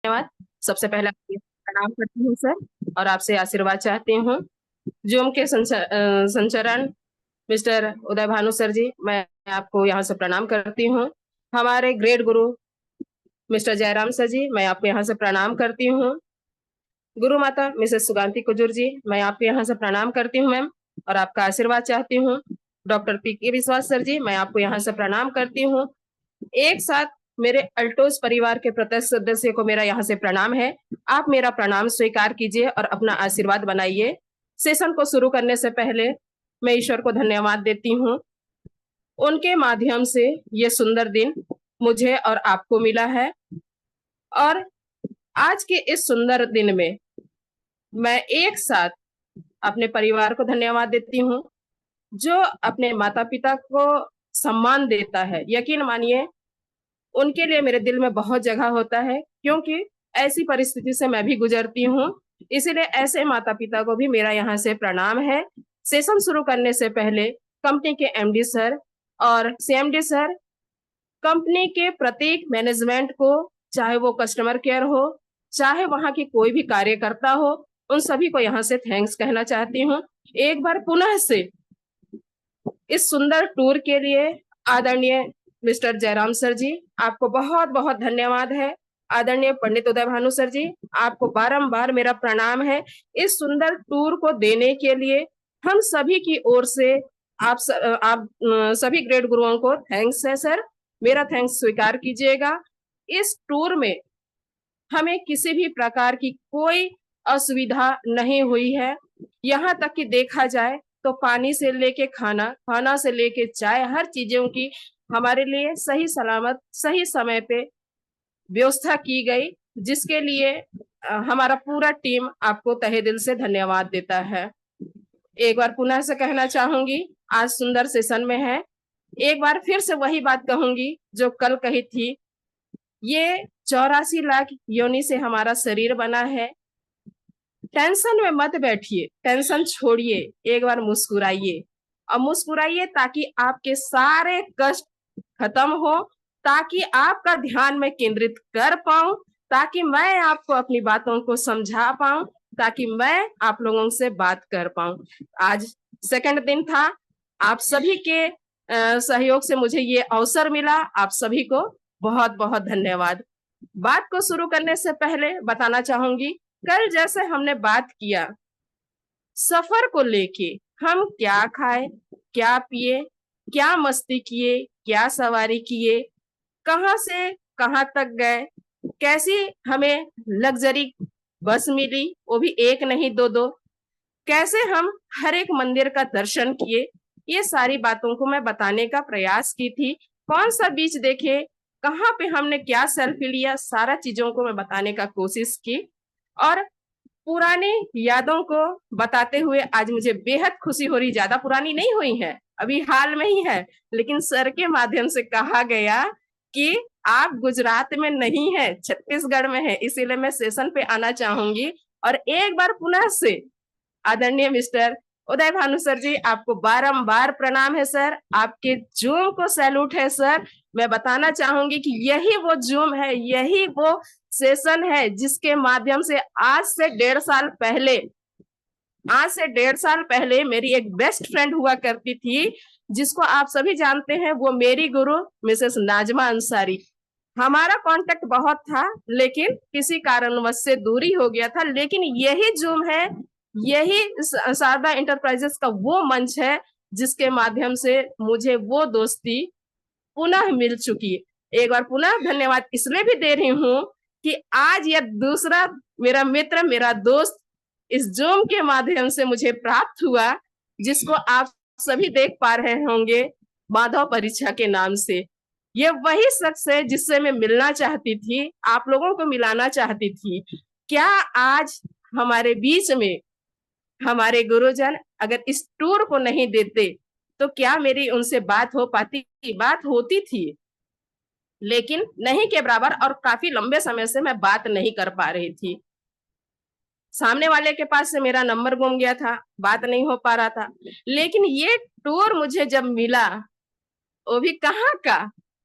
धन्यवाद। सबसे पहले आपको प्रणाम करती हूँ सर और आपसे आशीर्वाद चाहती हूँ। जूम के संचालन मिस्टर उदय भानु सर जी, मैं आपको यहाँ से प्रणाम करती हूँ। हमारे ग्रेट गुरु मिस्टर जयराम सर जी, मैं आपको यहाँ से प्रणाम करती हूँ। गुरु माता मिसेस सुगांती कुजूर जी, मैं आपको यहाँ से प्रणाम करती हूँ मैम और आपका आशीर्वाद चाहती हूँ। डॉक्टर पी के विश्वास सर जी, मैं आपको यहाँ से प्रणाम करती हूँ। एक साथ मेरे अल्टोज परिवार के प्रत्येक सदस्य को मेरा यहाँ से प्रणाम है। आप मेरा प्रणाम स्वीकार कीजिए और अपना आशीर्वाद बनाइए। सेशन को शुरू करने से पहले मैं ईश्वर को धन्यवाद देती हूँ। उनके माध्यम से ये सुंदर दिन मुझे और आपको मिला है और आज के इस सुंदर दिन में मैं एक साथ अपने परिवार को धन्यवाद देती हूँ जो अपने माता पिता को सम्मान देता है। यकीन मानिए उनके लिए मेरे दिल में बहुत जगह होता है, क्योंकि ऐसी परिस्थिति से मैं भी गुजरती हूँ। इसीलिए ऐसे माता पिता को भी मेरा यहाँ से प्रणाम है। सेशन शुरू करने से पहले कंपनी के एमडी सर और सीएमडी सर, कंपनी के प्रत्येक मैनेजमेंट को, चाहे वो कस्टमर केयर हो, चाहे वहां की कोई भी कार्यकर्ता हो, उन सभी को यहाँ से थैंक्स कहना चाहती हूँ। एक बार पुनः से इस सुंदर टूर के लिए आदरणीय मिस्टर जयराम सर जी, आपको बहुत बहुत धन्यवाद है। आदरणीय पंडित उदय भानु सर जी, आपको बारंबार मेरा प्रणाम है इस सुंदर टूर को देने के लिए। हम सभी की ओर से आप सभी ग्रेट गुरुओं को थैंक्स है सर, मेरा थैंक्स स्वीकार कीजिएगा। इस टूर में हमें किसी भी प्रकार की कोई असुविधा नहीं हुई है। यहाँ तक कि देखा जाए तो पानी से लेके खाना, खाना से लेके चाय, हर चीजों की हमारे लिए सही सलामत सही समय पे व्यवस्था की गई, जिसके लिए हमारा पूरा टीम आपको तहे दिल से धन्यवाद देता है। एक बार पुनः से कहना चाहूंगी, आज सुंदर सेशन में है। एक बार फिर से वही बात कहूंगी जो कल कही थी, ये 84 लाख योनि से हमारा शरीर बना है। टेंशन में मत बैठिए, टेंशन छोड़िए, एक बार मुस्कुराइए और मुस्कुराइए ताकि आपके सारे कष्ट खत्म हो, ताकि आपका ध्यान मैं केंद्रित कर पाऊं, ताकि मैं आपको अपनी बातों को समझा पाऊं, ताकि मैं आप लोगों से बात कर पाऊं। आज सेकंड दिन था, आप सभी के सहयोग से मुझे ये अवसर मिला। आप सभी को बहुत बहुत धन्यवाद। बात को शुरू करने से पहले बताना चाहूंगी, कल जैसे हमने बात किया सफर को लेके, हम क्या खाए, क्या पिए, क्या मस्ती किए, क्या सवारी किए, कहां से कहां तक गए, कैसी हमें लग्जरी बस मिली, वो भी एक नहीं दो दो, कैसे हम हर एक मंदिर का दर्शन किए, ये सारी बातों को मैं बताने का प्रयास की थी। कौन सा बीच देखे, कहाँ पे हमने क्या सेल्फी लिया, सारा चीजों को मैं बताने का कोशिश की और पुरानी यादों को बताते हुए आज मुझे बेहद खुशी हो रही। ज्यादा पुरानी नहीं हुई है, अभी हाल में ही है, लेकिन सर के माध्यम से कहा गया कि आप गुजरात में नहीं है, छत्तीसगढ़ में है, इसीलिए मैं सेशन पे आना चाहूंगी। और एक बार पुनः से आदरणीय मिस्टर उदय भानु सर जी, आपको बारंबार प्रणाम है सर, आपके जूम को सैल्यूट है सर। मैं बताना चाहूंगी कि यही वो जूम है, यही वो सेशन है जिसके माध्यम से आज से 1.5 साल पहले मेरी एक बेस्ट फ्रेंड हुआ करती थी, जिसको आप सभी जानते हैं, वो मेरी गुरु मिसेस नाजमा अंसारी। हमारा कांटेक्ट बहुत था, लेकिन किसी कारणवश से दूरी हो गया था। लेकिन यही जूम है, यही शारदा इंटरप्राइजेस का वो मंच है जिसके माध्यम से मुझे वो दोस्ती पुनः मिल चुकी है। एक बार पुनः धन्यवाद इसलिए भी दे रही हूँ कि आज यह दूसरा मेरा मित्र, मेरा दोस्त इस जूम के माध्यम से मुझे प्राप्त हुआ, जिसको आप सभी देख पा रहे होंगे माधव परीक्षा के नाम से। ये वही शख्स है जिससे मैं मिलना चाहती थी, आप लोगों को मिलाना चाहती थी। क्या आज हमारे बीच में हमारे गुरुजन अगर इस टूर को नहीं देते तो क्या मेरी उनसे बात हो पाती? बात होती थी, लेकिन नहीं के बराबर, और काफी लंबे समय से मैं बात नहीं कर पा रही थी। सामने वाले के पास से मेरा नंबर गुम गया था, बात नहीं हो पा रहा था। लेकिन ये टूर मुझे जब मिला, वो भी कहाँ का,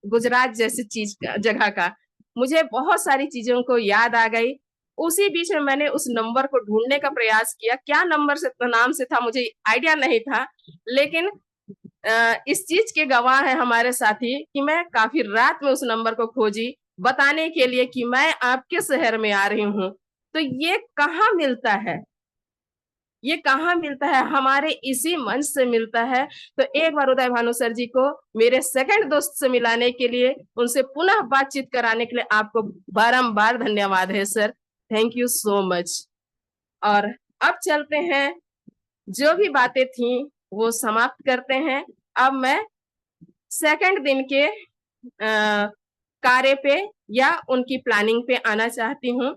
गुजरात जैसी चीज का, जगह का, मुझे बहुत सारी चीजों को याद आ गई। उसी बीच में मैंने उस नंबर को ढूंढने का प्रयास किया, क्या नंबर से नाम से था मुझे आइडिया नहीं था, लेकिन इस चीज के गवाह है हमारे साथी कि मैं काफी रात में उस नंबर को खोजी बताने के लिए कि मैं आपके शहर में आ रही हूँ। तो ये कहाँ मिलता है, ये कहाँ मिलता है? हमारे इसी मंच से मिलता है। तो एक बार उदय भानु सर जी को मेरे सेकंड दोस्त से मिलाने के लिए, उनसे पुनः बातचीत कराने के लिए आपको बारंबार धन्यवाद है sir. Thank you so much. और अब चलते हैं, जो भी बातें थी वो समाप्त करते हैं। अब मैं सेकंड दिन के कार्य पे या उनकी प्लानिंग पे आना चाहती हूँ।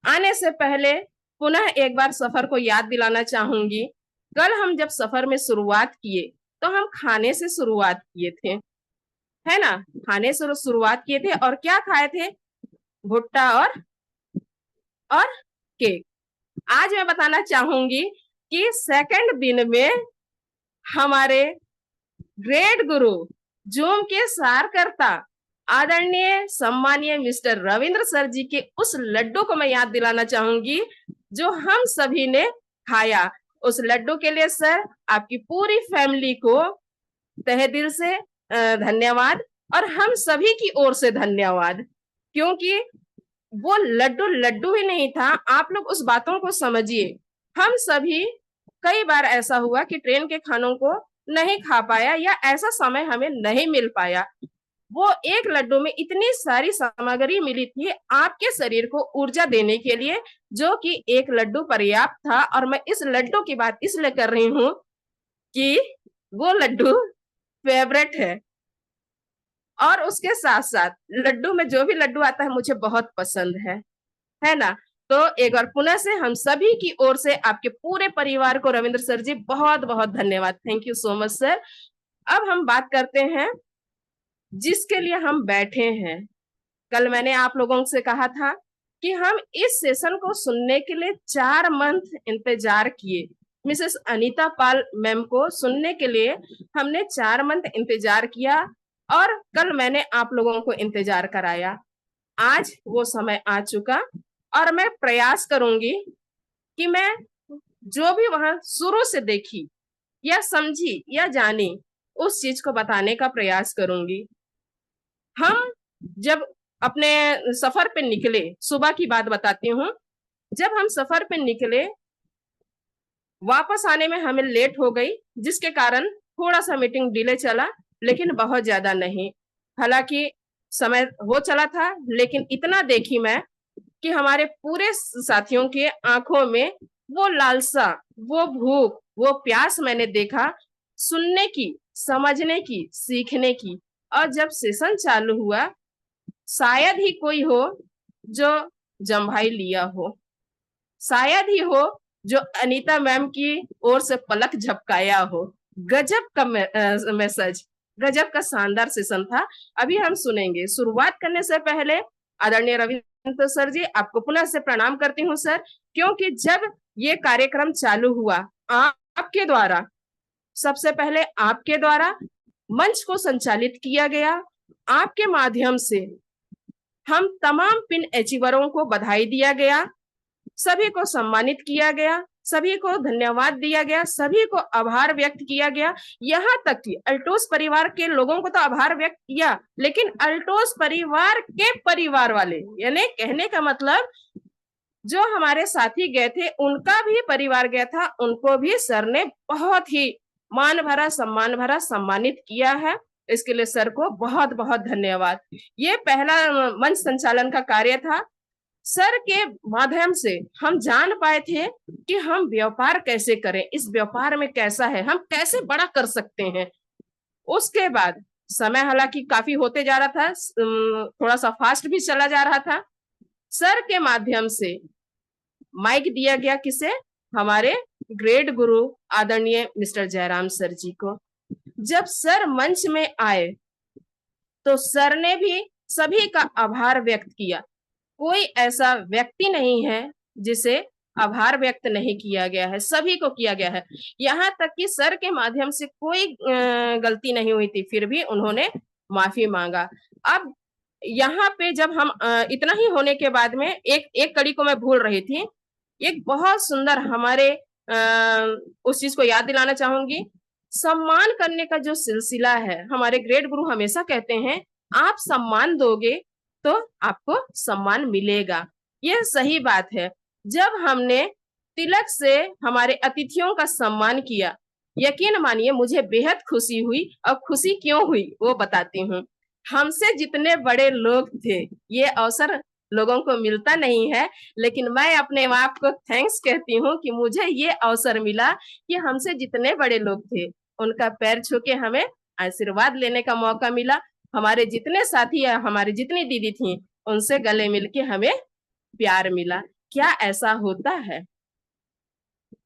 आने से पहले पुनः एक बार सफर को याद दिलाना चाहूंगी। कल हम जब सफर में शुरुआत किए तो हम खाने से शुरुआत किए थे, है ना? खाने से शुरुआत किए थे और क्या खाए थे? भुट्टा और केक। आज मैं बताना चाहूंगी कि सेकंड दिन में हमारे ग्रेट गुरु, जूम के सारकर्ता, आदरणीय सम्मानीय मिस्टर रविंद्र सर जी के उस लड्डू को मैं याद दिलाना चाहूंगी जो हम सभी ने खाया। उस लड्डू के लिए सर आपकी पूरी फैमिली को तहे दिल से धन्यवाद, और हम सभी की ओर से धन्यवाद, क्योंकि वो लड्डू लड्डू ही नहीं था। आप लोग उस बातों को समझिए। हम सभी, कई बार ऐसा हुआ कि ट्रेन के खानों को नहीं खा पाया या ऐसा समय हमें नहीं मिल पाया। वो एक लड्डू में इतनी सारी सामग्री मिली थी आपके शरीर को ऊर्जा देने के लिए, जो कि एक लड्डू पर्याप्त था। और मैं इस लड्डू की बात इसलिए कर रही हूँ कि वो लड्डू फेवरेट है, और उसके साथ साथ लड्डू में जो भी लड्डू आता है मुझे बहुत पसंद है ना? तो एक बार पुनः से हम सभी की ओर से आपके पूरे परिवार को रविंद्र सर जी बहुत बहुत धन्यवाद। Thank you so much sir. अब हम बात करते हैं जिसके लिए हम बैठे हैं। कल मैंने आप लोगों से कहा था कि हम इस सेशन को सुनने के लिए 4 मंथ इंतजार किए। मिसेस अनीता पाल मैम को सुनने के लिए हमने 4 मंथ इंतजार किया, और कल मैंने आप लोगों को इंतजार कराया। आज वो समय आ चुका, और मैं प्रयास करूंगी कि मैं जो भी वहां शुरू से देखी या समझी या जानी उस चीज को बताने का प्रयास करूंगी। हम जब अपने सफर पे निकले, सुबह की बात बताती हूँ, जब हम सफर पे निकले, वापस आने में हमें लेट हो गई, जिसके कारण थोड़ा सा मीटिंग डिले चला, लेकिन बहुत ज्यादा नहीं। हालांकि समय हो चला था, लेकिन इतना देखी मैं कि हमारे पूरे साथियों के आंखों में वो लालसा, वो भूख, वो प्यास मैंने देखा, सुनने की, समझने की, सीखने की। और जब सेशन चालू हुआ, शायद ही कोई हो जो जम्भाई लिया हो, शायद ही हो जो अनीता मैम की ओर से पलक झपकाया हो। गजब का मैसेज, गजब का शानदार सेशन था। अभी हम सुनेंगे। शुरुआत करने से पहले आदरणीय रविंद्र सर जी, आपको पुनः से प्रणाम करती हूँ सर, क्योंकि जब ये कार्यक्रम चालू हुआ आपके द्वारा, सबसे पहले आपके द्वारा मंच को संचालित किया गया। आपके माध्यम से हम तमाम पिन अचीवरों को बधाई दिया गया, सभी को सम्मानित किया गया, सभी को धन्यवाद दिया गया, सभी को आभार व्यक्त किया गया। यहाँ तक कि अल्टोस परिवार के लोगों को तो आभार व्यक्त किया, लेकिन अल्टोस परिवार के परिवार वाले, यानी कहने का मतलब जो हमारे साथी गए थे उनका भी परिवार गया था, उनको भी सर ने बहुत ही मान भरा, सम्मान भरा सम्मानित किया है। इसके लिए सर को बहुत बहुत धन्यवाद। ये पहला मंच संचालन का कार्य था। सर के माध्यम से हम जान पाए थे कि हम व्यापार कैसे करें, इस व्यापार में कैसा है, हम कैसे बड़ा कर सकते हैं। उसके बाद समय हालांकि काफी होते जा रहा था, थोड़ा सा फास्ट भी चला जा रहा था। सर के माध्यम से माइक दिया गया किसे? हमारे ग्रेट गुरु आदरणीय मिस्टर जयराम सर जी को। जब सर मंच में आए तो सर ने भी सभी का आभार व्यक्त किया। कोई ऐसा व्यक्ति नहीं है जिसे आभार व्यक्त नहीं किया गया है, सभी को किया गया है। यहाँ तक कि सर के माध्यम से कोई गलती नहीं हुई थी, फिर भी उन्होंने माफी मांगा। अब यहाँ पे जब हम इतना ही होने के बाद में एक एक कड़ी को मैं भूल रही थी। एक बहुत सुंदर हमारे उस चीज को याद दिलाना चाहूंगी। सम्मान करने का जो सिलसिला है, हमारे ग्रेट गुरु हमेशा कहते हैं, आप सम्मान दोगे तो आपको सम्मान मिलेगा। यह सही बात है। जब हमने तिलक से हमारे अतिथियों का सम्मान किया, यकीन मानिए मुझे बेहद खुशी हुई। और खुशी क्यों हुई वो बताती हूँ। हमसे जितने बड़े लोग थे, ये अवसर लोगों को मिलता नहीं है, लेकिन मैं अपने आप को थैंक्स कहती हूँ कि मुझे ये अवसर मिला कि हमसे जितने बड़े लोग थे उनका पैर छू के हमें आशीर्वाद लेने का मौका मिला। हमारे जितने साथी या हमारी जितनी दीदी थी उनसे गले मिलके हमें प्यार मिला। क्या ऐसा होता है?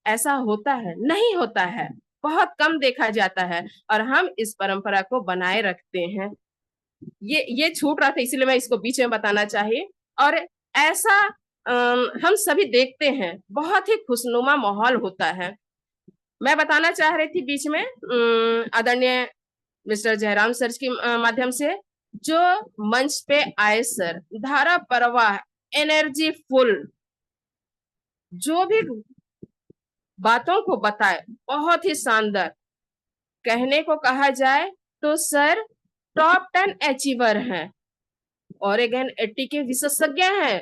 ऐसा होता है? नहीं होता है। बहुत कम देखा जाता है और हम इस परंपरा को बनाए रखते हैं। ये छूट रहा था, इसीलिए मैं इसको बीच में बताना चाहिए। और ऐसा हम सभी देखते हैं, बहुत ही खुशनुमा माहौल होता है। मैं बताना चाह रही थी बीच में आदरणीय मिस्टर जयराम सर के माध्यम से, जो मंच पे आए सर, धारा प्रवाह, एनर्जी फुल, जो भी बातों को बताए, बहुत ही शानदार। कहने को कहा जाए तो सर टॉप 10 अचीवर हैं, ओरेगन 80 के विशेषज्ञ हैं।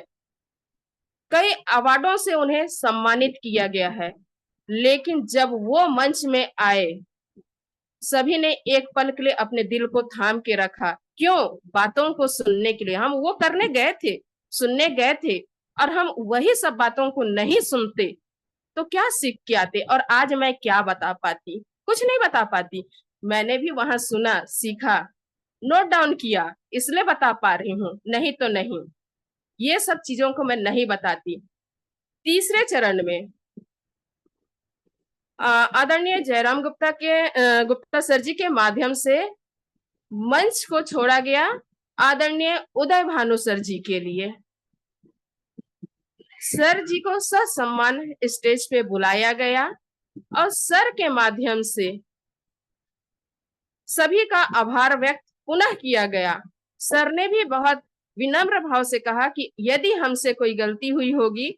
कई अवार्डों से उन्हें सम्मानित किया गया है, लेकिन जब वो मंच में आए, सभी ने एक पल के लिए अपने दिल को थाम के रखा। क्यों? बातों को सुनने के लिए। हम वो करने गए थे, सुनने गए थे, और हम वही सब बातों को नहीं सुनते तो क्या सीख के आते? और आज मैं क्या बता पाती? कुछ नहीं बता पाती। मैंने भी वहां सुना, सीखा, नोट डाउन किया, इसलिए बता पा रही हूँ, नहीं तो नहीं। ये सब चीजों को मैं नहीं बताती। तीसरे चरण में आदरणीय जयराम गुप्ता सर जी के माध्यम से मंच को छोड़ा गया आदरणीय उदय भानु सर जी के लिए। सर जी को ससम्मान स्टेज पे बुलाया गया और सर के माध्यम से सभी का आभार व्यक्त पुनः किया गया। सर ने भी बहुत विनम्र भाव से कहा कि यदि हमसे कोई गलती हुई होगी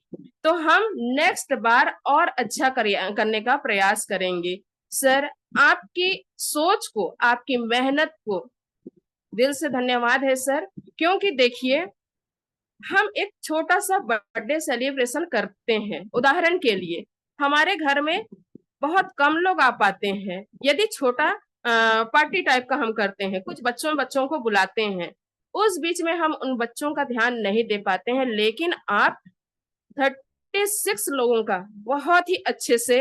तो हम नेक्स्ट बार और अच्छा करने का प्रयास करेंगे। सर, आपकी सोच को, आपकी मेहनत को दिल से धन्यवाद है सर। क्योंकि देखिए, हम एक छोटा सा बर्थडे सेलिब्रेशन करते हैं, उदाहरण के लिए हमारे घर में बहुत कम लोग आ पाते हैं। यदि छोटा पार्टी टाइप का हम करते हैं, कुछ बच्चों को बुलाते हैं, उस बीच में हम उन बच्चों का ध्यान नहीं दे पाते हैं। लेकिन आप 36 लोगों का बहुत ही अच्छे से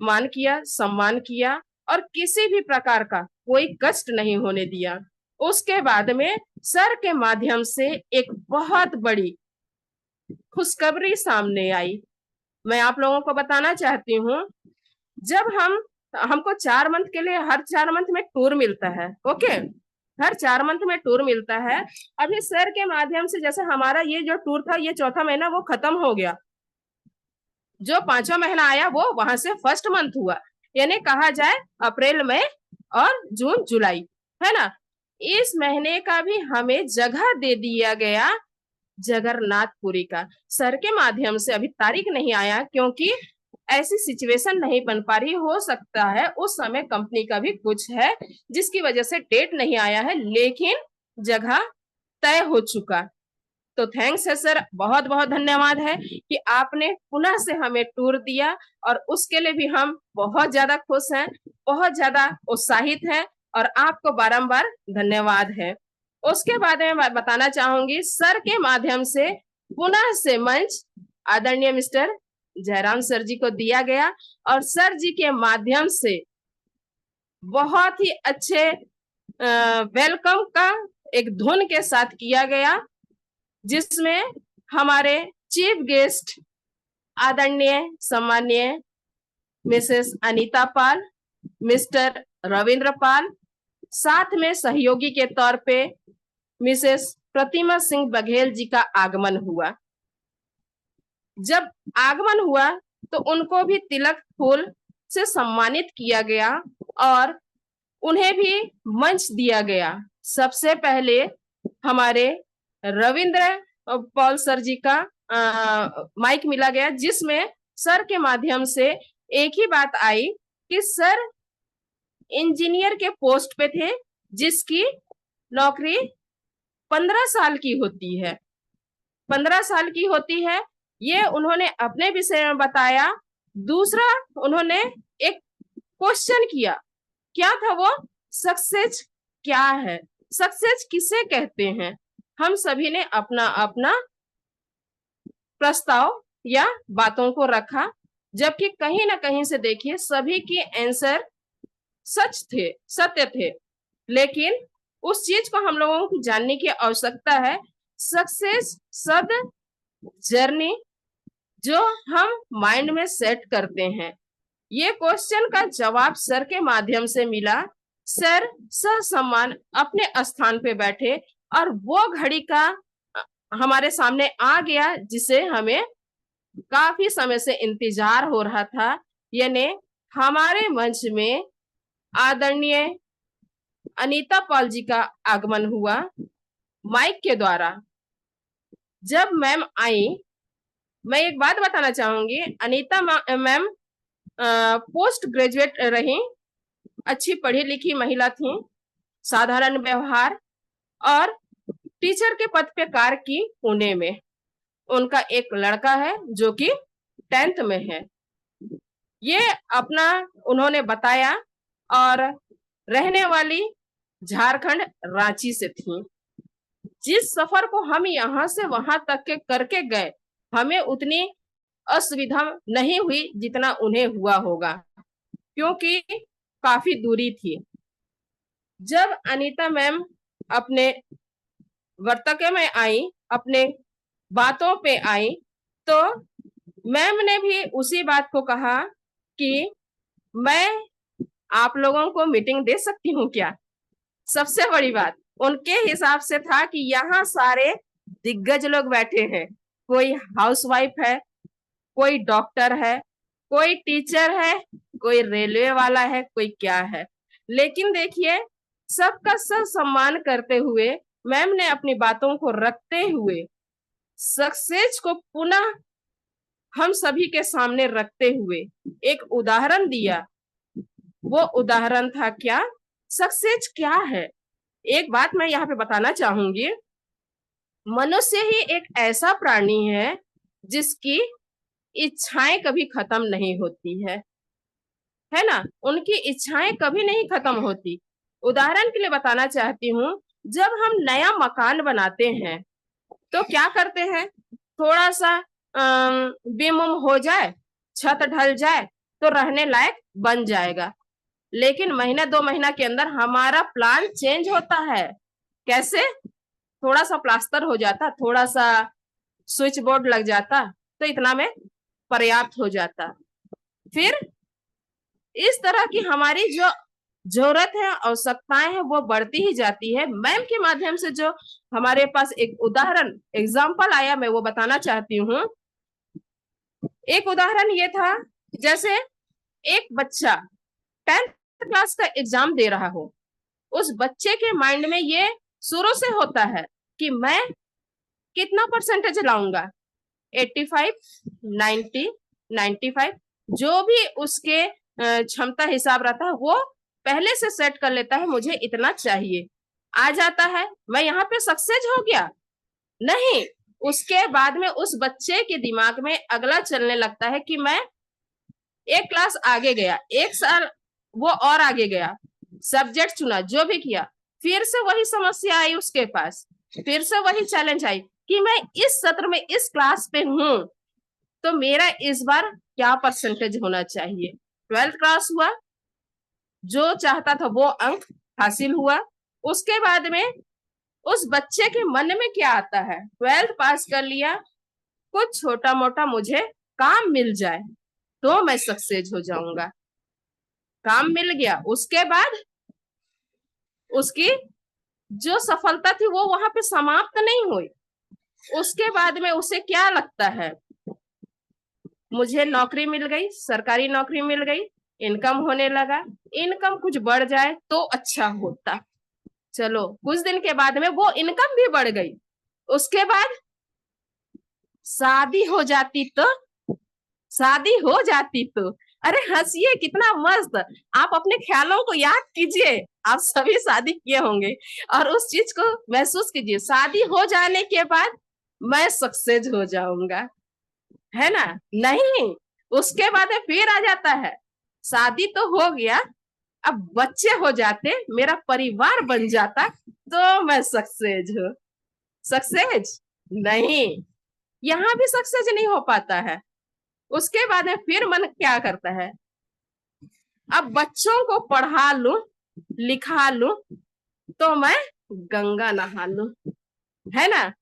मान किया, सम्मान किया और किसी भी प्रकार का कोई कष्ट नहीं होने दिया। उसके बाद में सर के माध्यम से एक बहुत बड़ी खुशखबरी सामने आई। मैं आप लोगों को बताना चाहती हूँ, जब हमको 4 मंथ के लिए, हर 4 मंथ में टूर मिलता है, ओके, हर 4 मंथ में टूर मिलता है। अभी सर के माध्यम से जैसे हमारा ये जो टूर था, ये चौथा महीना वो खत्म हो गया। जो 5वां महीना आया वो वहां से फर्स्ट मंथ हुआ, यानी कहा जाए अप्रैल मई और जून जुलाई, है ना। इस महीने का भी हमें जगह दे दिया गया जगन्नाथपुरी का, सर के माध्यम से। अभी तारीख नहीं आया क्योंकि ऐसी सिचुएशन नहीं बन पा रही। हो सकता है उस समय कंपनी का भी कुछ है जिसकी वजह से डेट नहीं आया है, लेकिन जगह तय हो चुका। तो थैंक्स है सर, बहुत बहुत धन्यवाद है कि आपने पुनः से हमें टूर दिया, और उसके लिए भी हम बहुत ज्यादा खुश हैं, बहुत ज्यादा उत्साहित हैं, और आपको बारंबार धन्यवाद है। उसके बाद में मैं बताना चाहूंगी, सर के माध्यम से पुनः से मंच आदरणीय मिस्टर जयराम सर जी को दिया गया, और सर जी के माध्यम से बहुत ही अच्छे वेलकम का एक धुन के साथ किया गया, जिसमें हमारे चीफ गेस्ट आदरणीय सम्माननीय मिसेस अनीता पाल, मिस्टर रविंद्र पाल, साथ में सहयोगी के तौर पे मिसेस प्रतिमा सिंह बघेल जी का आगमन हुआ। जब आगमन हुआ तो उनको भी तिलक फूल से सम्मानित किया गया, और उन्हें भी मंच दिया गया। सबसे पहले हमारे रविंद्र पॉल सर जी का माइक मिला गया, जिसमें सर के माध्यम से एक ही बात आई कि सर इंजीनियर के पोस्ट पे थे, जिसकी नौकरी 15 साल की होती है, 15 साल की होती है। ये उन्होंने अपने विषय में बताया। दूसरा, उन्होंने एक क्वेश्चन किया, क्या था वो? सक्सेस क्या है, सक्सेस किसे कहते हैं? हम सभी ने अपना अपना प्रस्ताव या बातों को रखा, जबकि कहीं ना कहीं से देखिए सभी के आंसर सच थे, सत्य थे। लेकिन उस चीज को हम लोगों को जानने की आवश्यकता है। सक्सेस शब्द जर्नी जो हम माइंड में सेट करते हैं। ये क्वेश्चन का जवाब सर के माध्यम से मिला। सर ससम्मान अपने स्थान पे बैठे और वो घड़ी का हमारे सामने आ गया, जिसे हमें काफी समय से इंतजार हो रहा था। यानी हमारे मंच में आदरणीय अनीता पॉल जी का आगमन हुआ माइक के द्वारा। जब मैम आई, मैं एक बात बताना चाहूंगी, अनीता मैम पोस्ट ग्रेजुएट रही, अच्छी पढ़ी लिखी महिला थी, साधारण व्यवहार और टीचर के पद पे कार्य की पुणे में। उनका एक लड़का है जो कि 10th में है। ये अपना उन्होंने बताया, और रहने वाली झारखंड रांची से थी। जिस सफर को हम यहाँ से वहां तक के करके गए, हमें उतनी असुविधा नहीं हुई जितना उन्हें हुआ होगा, क्योंकि काफी दूरी थी। जब अनीता मैम अपने वर्तके में आई, अपने बातों पे आई, तो मैम ने भी उसी बात को कहा कि मैं आप लोगों को मीटिंग दे सकती हूँ क्या? सबसे बड़ी बात उनके हिसाब से था कि यहाँ सारे दिग्गज लोग बैठे हैं, कोई हाउसवाइफ है, कोई डॉक्टर है, कोई टीचर है, कोई रेलवे वाला है, कोई क्या है। लेकिन देखिए, सबका सब सम्मान करते हुए मैम ने अपनी बातों को रखते हुए सक्सेस को पुनः हम सभी के सामने रखते हुए एक उदाहरण दिया। वो उदाहरण था क्या? सक्सेस क्या है? एक बात मैं यहाँ पे बताना चाहूंगी, मनुष्य ही एक ऐसा प्राणी है जिसकी इच्छाएं कभी खत्म नहीं होती है ना? उनकी इच्छाएं कभी नहीं खत्म होती। उदाहरण के लिए बताना चाहती हूँ, जब हम नया मकान बनाते हैं तो क्या करते हैं? थोड़ा सा बिम हो जाए, छत ढल जाए तो रहने लायक बन जाएगा। लेकिन महीने 2 महीना के अंदर हमारा प्लान चेंज होता है। कैसे? थोड़ा सा प्लास्टर हो जाता, थोड़ा सा स्विच बोर्ड लग जाता, तो इतना में पर्याप्त हो जाता। फिर इस तरह की हमारी जो जरूरत है, आवश्यकताएं हैं, वो बढ़ती ही जाती है। मैम के माध्यम से जो हमारे पास एक उदाहरण एग्जाम्पल आया, मैं वो बताना चाहती हूँ। एक उदाहरण ये था, जैसे एक बच्चा 10th क्लास का एग्जाम दे रहा हो, उस बच्चे के माइंड में ये शुरू से होता है कि मैं कितना परसेंटेज लाऊंगा, 85, 90, 95, जो भी उसके क्षमता हिसाब रहता है, वो पहले से सेट कर लेता है, मुझे इतना चाहिए। आ जाता है, मैं यहाँ पे सक्सेस हो गया? नहीं। उसके बाद में उस बच्चे के दिमाग में अगला चलने लगता है कि मैं एक क्लास आगे गया, एक साल वो और आगे गया, सब्जेक्ट चुना, जो भी किया, फिर से वही समस्या आई उसके पास, फिर से वही चैलेंज आई कि मैं इस सत्र में इस क्लास पे हूं, तो मेरा इस बार क्या परसेंटेज होना चाहिए। 12th क्लास हुआ, जो चाहता था वो अंक हासिल हुआ। उसके बाद में उस बच्चे के मन में क्या आता है? 12th पास कर लिया, कुछ छोटा मोटा मुझे काम मिल जाए तो मैं सक्सेस हो जाऊंगा। काम मिल गया, उसके बाद उसकी जो सफलता थी वो वहां पे समाप्त नहीं हुई। उसके बाद में उसे क्या लगता है? मुझे नौकरी मिल गई, सरकारी नौकरी मिल गई, इनकम होने लगा, इनकम कुछ बढ़ जाए तो अच्छा होता। चलो कुछ दिन के बाद में वो इनकम भी बढ़ गई, उसके बाद शादी हो जाती तो, शादी हो जाती तो, अरे हंसिए कितना मस्त। आप अपने ख्यालों को याद कीजिए, आप सभी शादी किए होंगे और उस चीज को महसूस कीजिए। शादी हो जाने के बाद मैं सक्सेस हो जाऊंगा, है ना? नहीं, उसके बाद फिर आ जाता है, शादी तो हो गया, अब बच्चे हो जाते, मेरा परिवार बन जाता तो मैं सक्सेस हूँ। सक्सेस नहीं, यहाँ भी सक्सेस नहीं हो पाता है। उसके बाद में फिर मन क्या करता है, अब बच्चों को पढ़ा लूं, लिखा लूं तो मैं गंगा नहा लूं, है ना?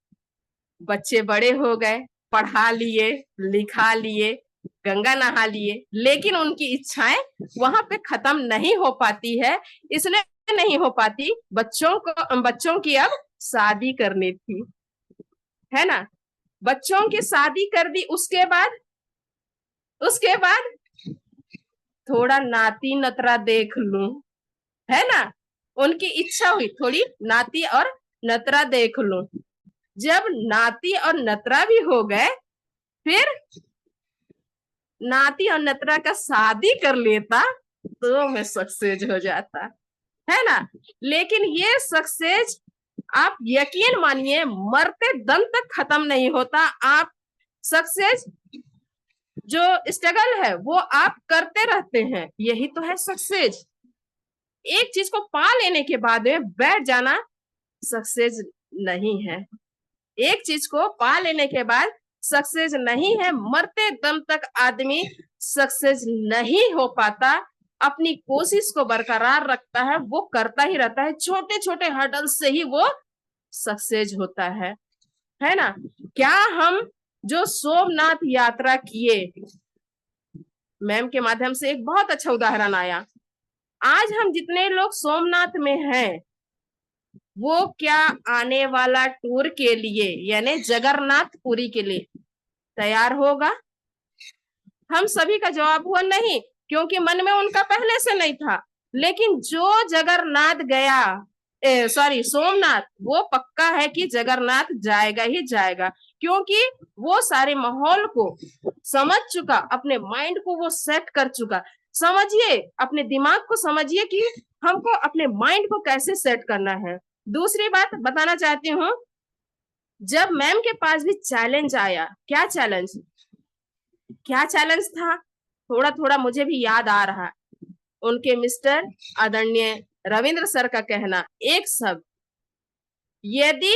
बच्चे बड़े हो गए, पढ़ा लिए, लिखा लिए, गंगा नहा लिए, लेकिन उनकी इच्छाएं वहां पे खत्म नहीं हो पाती है। इसलिए नहीं हो पाती, बच्चों की अब शादी करनी थी, है ना? बच्चों की शादी कर दी, उसके बाद थोड़ा नाती नतरा देख लूं, है ना? उनकी इच्छा हुई थोड़ी नाती और नतरा देख लूं। जब नाती और नतरा भी हो गए, फिर नाती और नतरा का शादी कर लेता तो मैं सक्सेस हो जाता, है ना? लेकिन ये सक्सेस आप यकीन मानिए मरते दम तक खत्म नहीं होता। आप सक्सेस जो स्ट्रगल है वो आप करते रहते हैं, यही तो है सक्सेस। एक चीज को पा लेने के बाद में बैठ जाना सक्सेस नहीं है। एक चीज को पा लेने के बाद सक्सेस नहीं है। मरते दम तक आदमी सक्सेस नहीं हो पाता, अपनी कोशिश को बरकरार रखता है, वो करता ही रहता है, छोटे छोटे हर्डल से ही वो सक्सेस होता है ना? क्या हम जो सोमनाथ यात्रा किए, मैम के माध्यम से एक बहुत अच्छा उदाहरण आया। आज हम जितने लोग सोमनाथ में हैं, वो क्या आने वाला टूर के लिए यानी जगन्नाथपुरी के लिए तैयार होगा? हम सभी का जवाब हुआ नहीं, क्योंकि मन में उनका पहले से नहीं था। लेकिन जो जगन्नाथ गया, सॉरी सोमनाथ, वो पक्का है कि जगन्नाथ जाएगा ही जाएगा, क्योंकि वो सारे माहौल को समझ चुका, अपने माइंड को वो सेट कर चुका। समझिए, अपने दिमाग को समझिए कि हमको अपने माइंड को कैसे सेट करना है। दूसरी बात बताना चाहती हूँ, जब मैम के पास भी चैलेंज आया, क्या चैलेंज था, थोड़ा थोड़ा मुझे भी याद आ रहा। उनके मिस्टर आदरणीय रविंद्र सर का कहना एक शब्द, यदि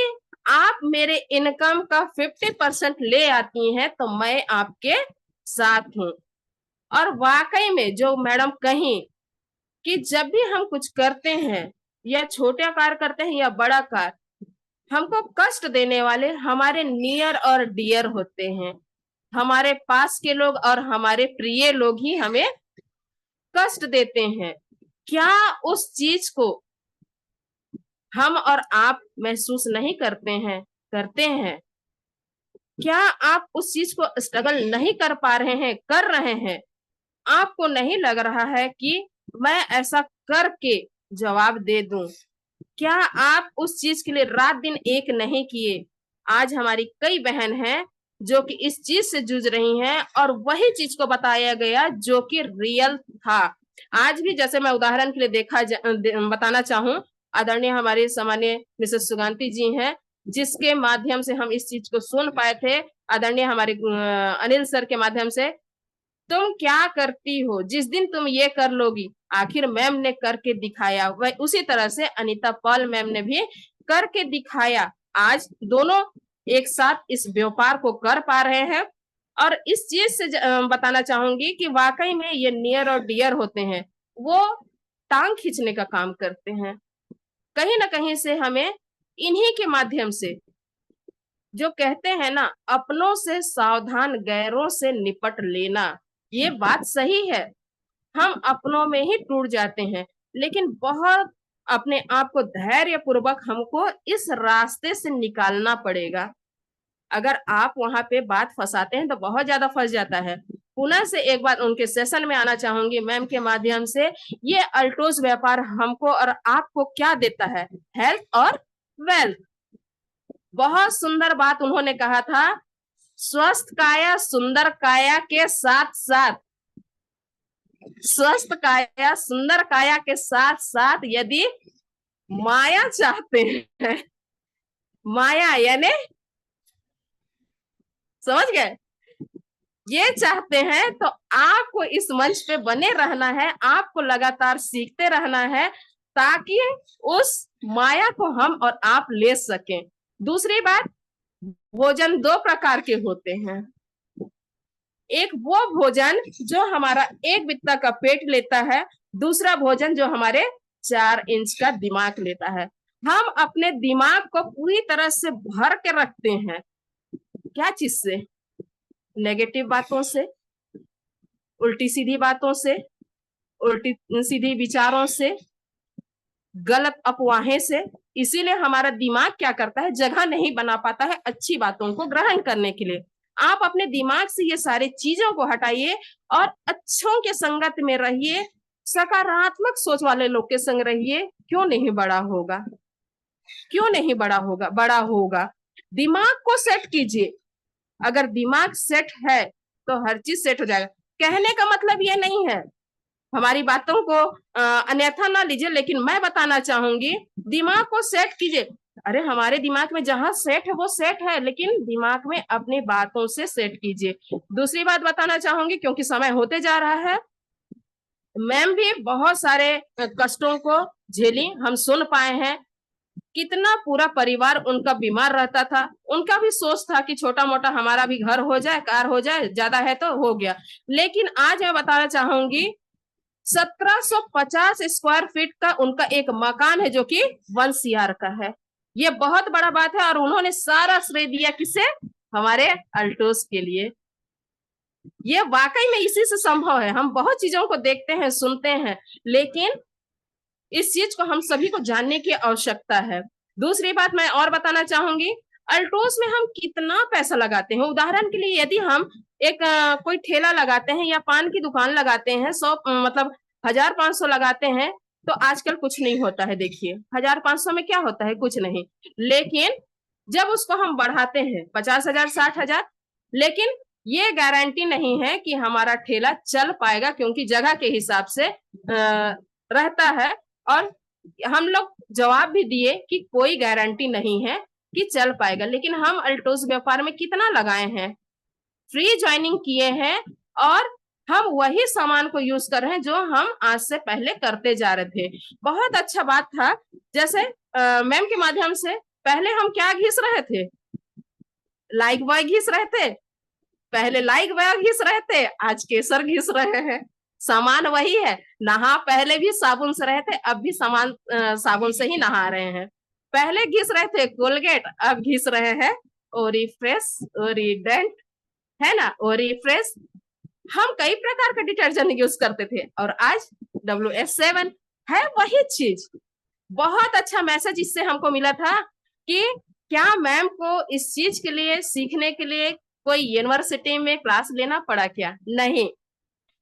आप मेरे इनकम का 50% ले आती हैं तो मैं आपके साथ हूं। और वाकई में जो मैडम कही कि जब भी हम कुछ करते हैं, या छोटा कार्य करते हैं या बड़ा कार्य, हमको कष्ट देने वाले हमारे नियर और डियर होते हैं, हमारे पास के लोग और हमारे प्रिय लोग ही हमें कष्ट देते हैं। क्या उस चीज को हम और आप महसूस नहीं करते हैं? करते हैं। क्या आप उस चीज को स्ट्रगल नहीं कर पा रहे हैं? कर रहे हैं। आपको नहीं लग रहा है कि मैं ऐसा करके जवाब दे दूं? क्या आप उस चीज के लिए रात दिन एक नहीं किए? आज हमारी कई बहन हैं जो कि इस चीज से जूझ रही हैं, और वही चीज को बताया गया जो कि रियल था। आज भी जैसे मैं उदाहरण के लिए बताना चाहूं, आदरणीय हमारे सामान्य मिसेस सुगांती जी हैं, जिसके माध्यम से हम इस चीज को सुन पाए थे, आदरणीय हमारे अनिल सर के माध्यम से। तुम क्या करती हो, जिस दिन तुम ये कर लोगी, आखिर मैम ने करके दिखाया। वह उसी तरह से अनीता पॉल मैम ने भी करके दिखाया। आज दोनों एक साथ इस व्यापार को कर पा रहे हैं। और इस चीज से बताना चाहूंगी कि वाकई में ये नियर और डियर होते हैं, वो टांग खींचने का काम करते हैं। कहीं ना कहीं से हमें इन्हीं के माध्यम से, जो कहते हैं ना, अपनों से सावधान गैरों से निपट लेना, ये बात सही है। हम अपनों में ही टूट जाते हैं, लेकिन बहुत अपने आप को धैर्य पूर्वक हमको इस रास्ते से निकालना पड़ेगा। अगर आप वहां पे बात फंसाते हैं तो बहुत ज्यादा फंस जाता है। पुनः से एक बार उनके सेशन में आना चाहूंगी मैम के माध्यम से। ये अल्टोज व्यापार हमको और आपको क्या देता है? हेल्थ और वेल्थ। बहुत सुंदर बात उन्होंने कहा था, स्वस्थ काया सुंदर काया के साथ साथ, स्वस्थ काया सुंदर काया के साथ साथ यदि माया चाहते हैं, माया यानी समझ गए, ये चाहते हैं तो आपको इस मंच पे बने रहना है, आपको लगातार सीखते रहना है ताकि उस माया को हम और आप ले सकें। दूसरी बात, भोजन दो प्रकार के होते हैं। एक वो भोजन जो हमारा एक बित्ता का पेट लेता है, दूसरा भोजन जो हमारे 4 इंच का दिमाग लेता है। हम अपने दिमाग को पूरी तरह से भर के रखते हैं, क्या चीज से? नेगेटिव बातों से, उल्टी सीधी बातों से, उल्टी सीधी विचारों से, गलत अफवाहें से। इसीलिए हमारा दिमाग क्या करता है, जगह नहीं बना पाता है अच्छी बातों को ग्रहण करने के लिए। आप अपने दिमाग से ये सारी चीजों को हटाइए और अच्छों के संगत में रहिए, सकारात्मक सोच वाले लोग के संग रहिए। क्यों नहीं बड़ा होगा? क्यों नहीं बड़ा होगा? बड़ा होगा। दिमाग को सेट कीजिए, अगर दिमाग सेट है तो हर चीज सेट हो जाएगा। कहने का मतलब ये नहीं है, हमारी बातों को अन्यथा ना लीजिए, लेकिन मैं बताना चाहूंगी दिमाग को सेट कीजिए। अरे हमारे दिमाग में जहां सेट है वो सेट है, लेकिन दिमाग में अपनी बातों से सेट कीजिए। दूसरी बात बताना चाहूंगी, क्योंकि समय होते जा रहा है, मैम भी बहुत सारे कष्टों को झेली, हम सुन पाए हैं। कितना पूरा परिवार उनका बीमार रहता था, उनका भी सोच था कि छोटा मोटा हमारा भी घर हो जाए, कार हो जाए, ज्यादा है तो हो गया। लेकिन आज मैं बताना चाहूंगी 1750 स्क्वायर फीट का उनका एक मकान है जो कि 1 CR का है। ये बहुत बड़ा बात है और उन्होंने सारा श्रेय दिया किसे? हमारे अल्टोस के लिए। ये वाकई में इसी से संभव है। हम बहुत चीजों को देखते हैं, सुनते हैं, लेकिन इस चीज को हम सभी को जानने की आवश्यकता है। दूसरी बात मैं और बताना चाहूंगी, अल्टोस में हम कितना पैसा लगाते हैं। उदाहरण के लिए यदि हम एक कोई ठेला लगाते हैं या पान की दुकान लगाते हैं, 100 मतलब 1500 लगाते हैं, तो आजकल कुछ नहीं होता है। देखिए 1500 में क्या होता है? कुछ नहीं। लेकिन जब उसको हम बढ़ाते हैं 50,000, 60,000, लेकिन ये गारंटी नहीं है कि हमारा ठेला चल पाएगा, क्योंकि जगह के हिसाब से रहता है। और हम लोग जवाब भी दिए कि कोई गारंटी नहीं है कि चल पाएगा। लेकिन हम अल्टोस व्यापार में कितना लगाए हैं, फ्री ज्वाइनिंग किए हैं और हम वही सामान को यूज कर रहे हैं जो हम आज से पहले करते जा रहे थे। बहुत अच्छा बात था। जैसे मैम के माध्यम से पहले हम क्या घिस रहे थे? लाइक बॉय घिस रहे थे, पहले लाइक बॉय घिस रहे थे, आज केसर घिस रहे हैं। सामान वही है, नहा पहले भी साबुन से रहे थे, अब भी सामान साबुन से ही नहा रहे हैं। पहले घिस रहे थे कोलगेट, अब घिस रहे हैं ओरिफ्रेश, ओरिडेंट, है ना, ओरिफ्रेश। हम कई प्रकार का डिटर्जेंट यूज करते थे और आज WS7 है वही चीज। बहुत अच्छा मैसेज इससे हमको मिला था कि क्या मैम को इस चीज के लिए सीखने के लिए कोई यूनिवर्सिटी में क्लास लेना पड़ा? क्या नहीं,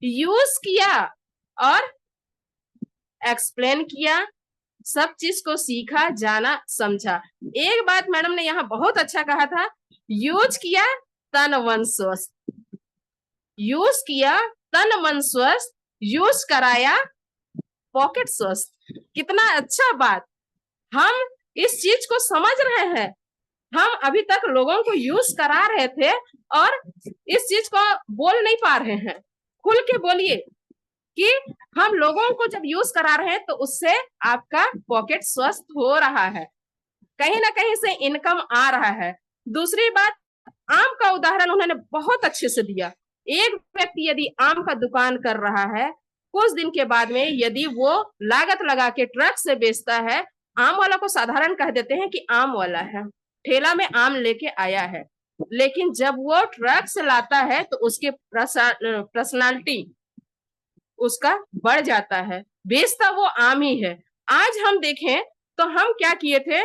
यूज किया और एक्सप्लेन किया, सब चीज को सीखा, जाना, समझा। एक बात मैडम ने यहाँ बहुत अच्छा कहा था, यूज किया तन मन स्वस्थ, यूज किया तन मन स्वस्थ, यूज कराया पॉकेट स्वस्थ। कितना अच्छा बात। हम इस चीज को समझ रहे हैं, हम अभी तक लोगों को यूज करा रहे थे और इस चीज को बोल नहीं पा रहे हैं। खुल के बोलिए कि हम लोगों को जब यूज करा रहे हैं तो उससे आपका पॉकेट स्वस्थ हो रहा है, कहीं ना कहीं से इनकम आ रहा है। दूसरी बात, आम का उदाहरण उन्होंने बहुत अच्छे से दिया। एक व्यक्ति यदि आम का दुकान कर रहा है, कुछ दिन के बाद में यदि वो लागत लगा के ट्रक से बेचता है, आम वाला को साधारण कह देते हैं कि आम वाला है, ठेला में आम लेके आया है। लेकिन जब वो ट्रक से लाता है तो उसके पर्सनालिटी उसका बढ़ जाता है, बेचता वो आम ही है। आज हम देखें तो हम क्या किए थे,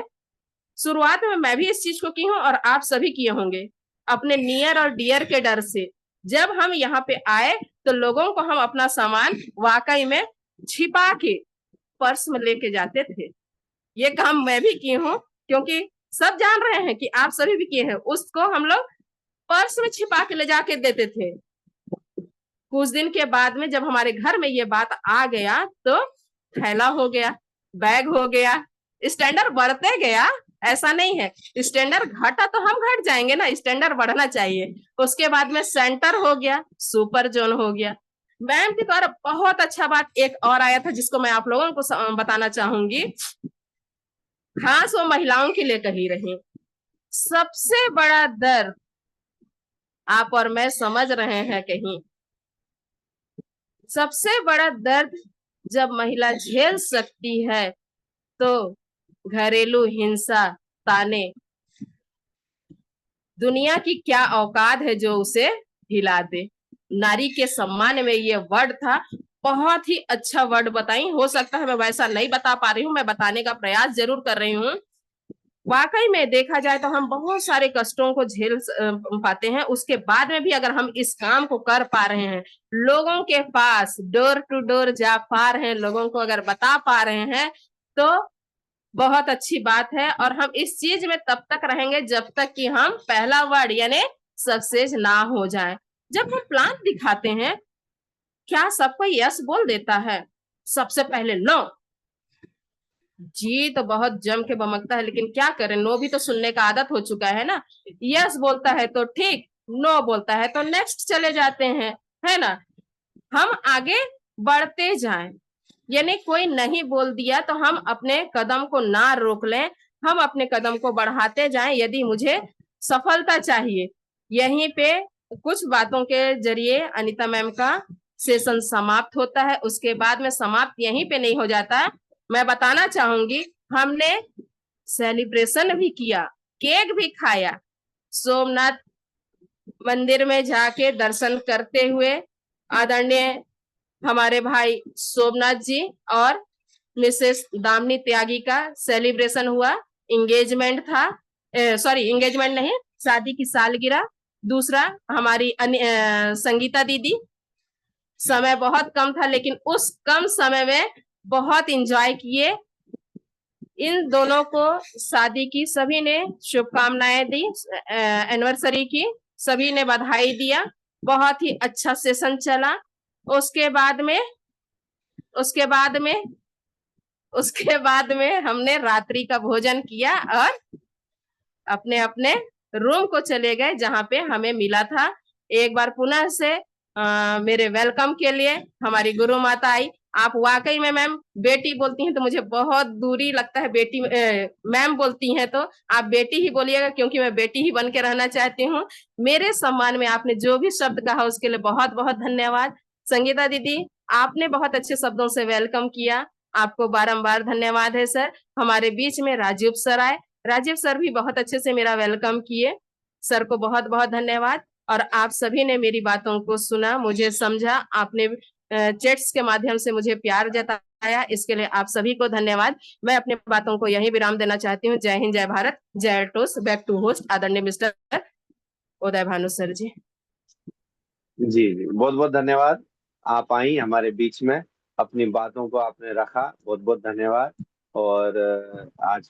शुरुआत में मैं भी इस चीज को की हूं और आप सभी किए होंगे, अपने नियर और डियर के डर से जब हम यहाँ पे आए तो लोगों को हम अपना सामान वाकई में छिपा के पर्स में लेके जाते थे। ये काम मैं भी की हूँ, क्योंकि सब जान रहे हैं कि आप सभी भी किए हैं। उसको हम लोग पर्स में छिपा के ले जाके देते थे। कुछ दिन के बाद में जब हमारे घर में ये बात आ गया तो थैला हो गया, बैग हो गया, स्टैंडर्ड बढ़ते गया। ऐसा नहीं है, स्टैंडर्ड घटा तो हम घट जाएंगे ना, स्टैंडर्ड बढ़ना चाहिए। उसके बाद में सेंटर हो गया, सुपर जोन हो गया। मैम के द्वारा बहुत अच्छा बात एक और आया था जिसको मैं आप लोगों को बताना चाहूंगी, खास वो महिलाओं के लिए कही रही। सबसे बड़ा दर्द आप और मैं समझ रहे हैं कहीं, सबसे बड़ा दर्द जब महिला झेल सकती है तो घरेलू हिंसा, ताने, दुनिया की क्या औकात है जो उसे हिला दे। नारी के सम्मान में ये वर्ड था, बहुत ही अच्छा वर्ड बताई। हो सकता है मैं वैसा नहीं बता पा रही हूँ, मैं बताने का प्रयास जरूर कर रही हूँ। वाकई में देखा जाए तो हम बहुत सारे कष्टों को झेल पाते हैं, उसके बाद में भी अगर हम इस काम को कर पा रहे हैं, लोगों के पास डोर टू डोर जा पा रहे हैं, लोगों को अगर बता पा रहे हैं तो बहुत अच्छी बात है। और हम इस चीज में तब तक रहेंगे जब तक कि हम पहला वर्ड यानी सक्सेस ना हो जाए। जब हम प्लान दिखाते हैं, क्या सबको यस बोल देता है? सबसे पहले नो। जी तो बहुत जम के बमकता है, लेकिन क्या करें, नो भी तो सुनने का आदत हो चुका है ना। यस बोलता है तो ठीक, नो बोलता है तो नेक्स्ट चले जाते हैं, है ना। हम आगे बढ़ते जाएं, यानी कोई नहीं बोल दिया तो हम अपने कदम को ना रोक लें, हम अपने कदम को बढ़ाते जाएं। यदि मुझे सफलता चाहिए, यहीं पे कुछ बातों के जरिए अनीता मैम का सेशन समाप्त होता है। उसके बाद में समाप्त यहीं पे नहीं हो जाता, मैं बताना चाहूंगी हमने सेलिब्रेशन भी किया, केक भी खाया, सोमनाथ मंदिर में जाके दर्शन करते हुए आदरणीय हमारे भाई सोमनाथ जी और मिसेस दामिनी त्यागी का सेलिब्रेशन हुआ। इंगेजमेंट था, सॉरी इंगेजमेंट नहीं, शादी की सालगिरह। दूसरा हमारी संगीता दीदी, समय बहुत कम था लेकिन उस कम समय में बहुत इंजॉय किए। इन दोनों को शादी की सभी ने शुभकामनाएं दी, एनिवर्सरी की सभी ने बधाई दिया। बहुत ही अच्छा सेशन चला। उसके बाद में उसके बाद में उसके बाद में हमने रात्रि का भोजन किया और अपने अपने रूम को चले गए जहां पे हमें मिला था। एक बार पुनः से मेरे वेलकम के लिए हमारी गुरु माता आई। आप वाकई में मैम बेटी बोलती हैं तो मुझे बहुत दूरी लगता है, बेटी मैम बोलती हैं तो आप बेटी ही बोलिएगा, क्योंकि मैं बेटी ही बन के रहना चाहती हूँ। मेरे सम्मान में आपने जो भी शब्द कहा उसके लिए बहुत बहुत धन्यवाद। संगीता दीदी, आपने बहुत अच्छे शब्दों से वेलकम किया, आपको बारंबार धन्यवाद है सर। हमारे बीच में राजीव सर आए, राजीव सर भी बहुत अच्छे से मेरा वेलकम किए, सर को बहुत बहुत धन्यवाद। और आप सभी ने मेरी बातों को सुना, मुझे समझा, आपने चैट्स के माध्यम से मुझे प्यार जताया, इसके लिए आप सभी को धन्यवाद। मैं अपनी बातों को यही विराम देना चाहती हूँ। जय हिंद, जय भारत, जय टोस। बैक टू होस्ट आदरणीय मिस्टर उदय भानु सर जी। जी जी, बहुत बहुत धन्यवाद। आप आई हमारे बीच में, अपनी बातों को आपने रखा, बहुत बहुत धन्यवाद। और आज